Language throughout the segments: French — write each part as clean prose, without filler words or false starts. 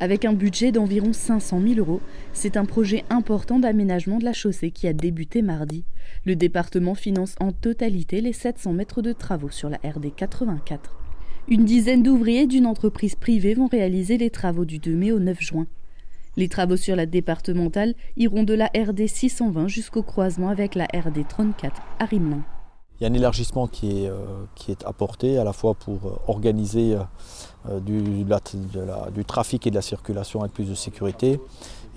Avec un budget d'environ 500 000 euros, c'est un projet important d'aménagement de la chaussée qui a débuté mardi. Le département finance en totalité les 700 mètres de travaux sur la RD 84. Une dizaine d'ouvriers d'une entreprise privée vont réaliser les travaux du 2 mai au 9 juin. Les travaux sur la départementale iront de la RD 620 jusqu'au croisement avec la RD 34 à Rimelin. Il y a un élargissement qui est apporté à la fois pour organiser du trafic et de la circulation avec plus de sécurité.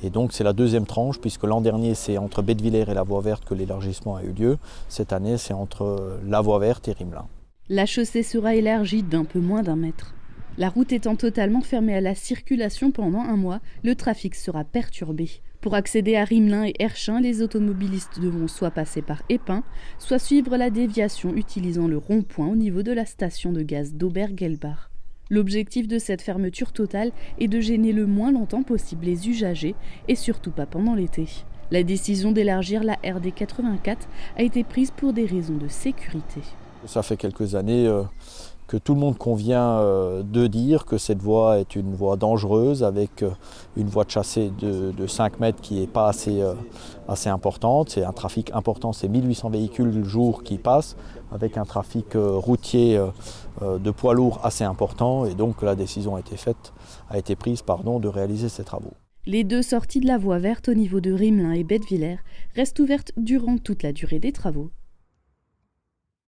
Et donc c'est la deuxième tranche, puisque l'an dernier c'est entre Bettwiller et la Voie Verte que l'élargissement a eu lieu. Cette année c'est entre la Voie Verte et Rimelin. La chaussée sera élargie d'un peu moins d'1 mètre. La route étant totalement fermée à la circulation pendant un mois, le trafic sera perturbé. Pour accéder à Rimelin et Herchin, les automobilistes devront soit passer par Épin, soit suivre la déviation utilisant le rond-point au niveau de la station de gaz d'Obergelbach. L'objectif de cette fermeture totale est de gêner le moins longtemps possible les usagers et surtout pas pendant l'été. La décision d'élargir la RD 84 a été prise pour des raisons de sécurité. Ça fait quelques années que tout le monde convient de dire que cette voie est une voie dangereuse avec une voie de chassé de 5 mètres qui n'est pas assez importante. C'est un trafic important, c'est 1800 véhicules le jour qui passent avec un trafic routier de poids lourds assez important et donc la décision a été prise de réaliser ces travaux. Les 2 sorties de la voie verte au niveau de Rimelin et Bettwiller restent ouvertes durant toute la durée des travaux.